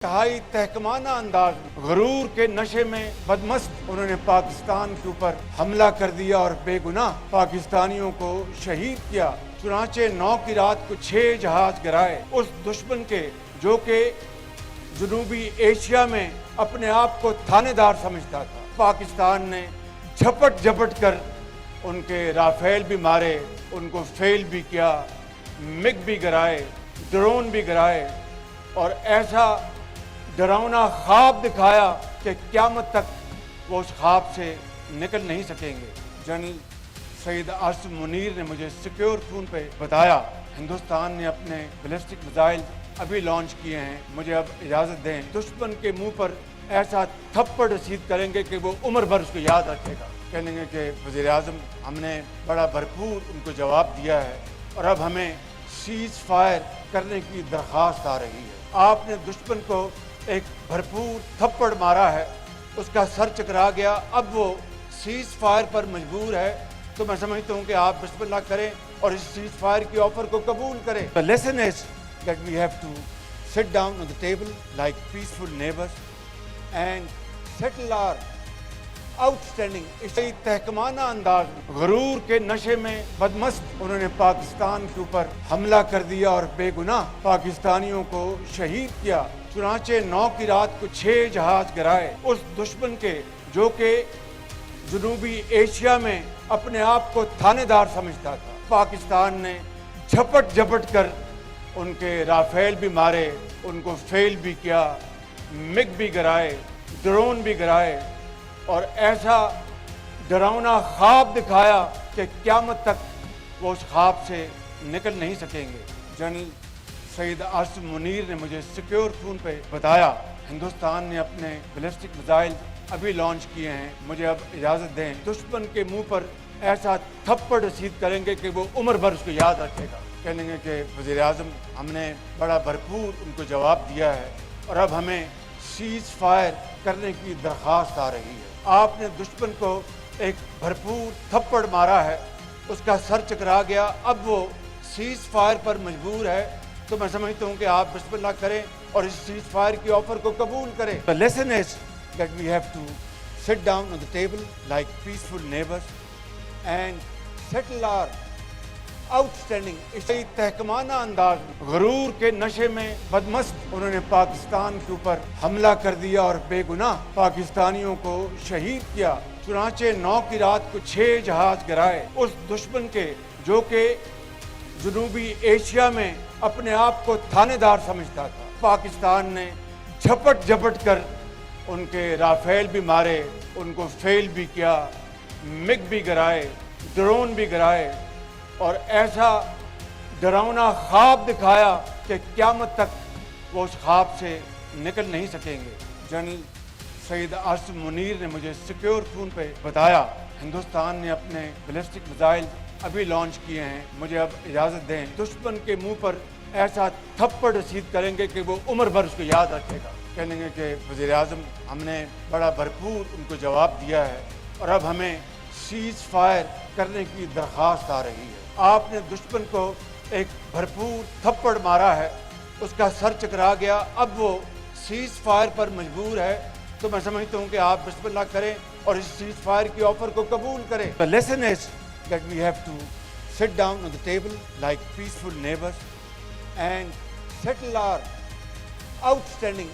इंतहाई तहकमाना अंदाज में गरूर के नशे में बदमस्त उन्होंने पाकिस्तान के ऊपर हमला कर दिया और बेगुनाह पाकिस्तानियों को शहीद किया। चुनाचे 9 की रात को 6 जहाज गिराए उस दुश्मन के जो कि जनूबी एशिया में अपने आप को थानेदार समझता था। पाकिस्तान ने झपट झपट कर उनके राफेल भी मारे, उनको फेल भी किया, मिग भी गिराए, ड्रोन भी गिराए और ऐसा डरावना ख्वाब दिखाया कि क़यामत तक वो उस ख्वाब से निकल नहीं सकेंगे। जनरल सईद आसिम मुनीर ने मुझे सिक्योर फ़ोन पे बताया हिंदुस्तान ने अपने बैलिस्टिक मिसाइल अभी लॉन्च किए हैं, मुझे अब इजाज़त दें। दुश्मन के मुंह पर ऐसा थप्पड़ रसीद करेंगे कि वो उम्र भर उसको याद रखेगा। कहेंगे कि वज़ीर-ए-आज़म हमने बड़ा भरपूर उनको जवाब दिया है और अब हमें सीज़ फायर करने की दरख्वास्त आ रही है। आपने दुश्मन को एक भरपूर थप्पड़ मारा है, उसका सर चकरा गया, अब वो सीज़ फायर पर मजबूर है, तो मैं समझता हूँ कि आप बिस्मिल्लाह करें और इस सीज़ फायर की ऑफर को कबूल करें। The lesson is that we have to sit down on the table like peaceful neighbors and settle our outstanding. इसी तहकमाना अंदाज में गरूर के नशे में बदमस्त उन्होंने पाकिस्तान के ऊपर हमला कर दिया और बेगुनाह पाकिस्तानियों को शहीद किया। चुनाचे 9 की रात को 6 जहाज गिराए उस दुश्मन के जो कि जनूबी एशिया में अपने आप को थानेदार समझता था। पाकिस्तान ने झपट झपट कर उनके राफेल भी मारे, उनको फेल भी किया, मिग भी गिराए, ड्रोन भी गिराए और ऐसा डरावना ख्वाब दिखाया कि क़यामत तक वो उस ख्वाब से निकल नहीं सकेंगे। जनरल सईद आसिम मुनीर ने मुझे सिक्योर फ़ोन पे बताया हिंदुस्तान ने अपने बैलिस्टिक मिसाइल अभी लॉन्च किए हैं, मुझे अब इजाज़त दें। दुश्मन के मुंह पर ऐसा थप्पड़ रसीद करेंगे कि वो उम्र भर उसको याद रखेगा। कहेंगे कि वज़ीर-ए-आज़म हमने बड़ा भरपूर उनको जवाब दिया है और अब हमें सीज़ फायर करने की दरख्वास्त आ रही है। आपने दुश्मन को एक भरपूर थप्पड़ मारा है, उसका सर चकरा गया, अब वो सीज़ फायर पर मजबूर है, तो मैं समझता हूँ कि आप बिस्मिल्लाह करें और इस सीज़ फायर की ऑफर को कबूल करें। The lesson is that we have to sit down on the table like peaceful neighbors and settle our outstanding. इसी तहकमाना अंदाज में गरूर के नशे में बदमस्त उन्होंने पाकिस्तान के ऊपर हमला कर दिया और बेगुनाह पाकिस्तानियों को शहीद किया। चुनाचे 9 की रात को 6 जहाज गिराए उस दुश्मन के जो कि जनूबी एशिया में अपने आप को थानेदार समझता था। पाकिस्तान ने झपट झपट कर उनके राफेल भी मारे, उनको फेल भी किया, मिग भी गिराए, ड्रोन भी गिराए और ऐसा डरावना ख्वाब दिखाया कि क़यामत तक वो उस ख्वाब से निकल नहीं सकेंगे। जनरल सईद आसिम मुनीर ने मुझे सिक्योर फ़ोन पे बताया हिंदुस्तान ने अपने बैलिस्टिक मिसाइल अभी लॉन्च किए हैं, मुझे अब इजाज़त दें। दुश्मन के मुंह पर ऐसा थप्पड़ रसीद करेंगे कि वो उम्र भर उसको याद रखेगा। कहेंगे कि वज़ीर-ए-आज़म हमने बड़ा भरपूर उनको जवाब दिया है और अब हमें सीज़ फायर करने की दरख्वास्त आ रही है। आपने दुश्मन को एक भरपूर थप्पड़ मारा है, उसका सर चकरा गया, अब वो सीज़ फायर पर मजबूर है, तो मैं समझता हूँ कि आप बिस्मिल्लाह करें और इस सीज़ फायर की ऑफर को कबूल करें। The lesson is that we have to sit down on the table like peaceful neighbors and settle our outstanding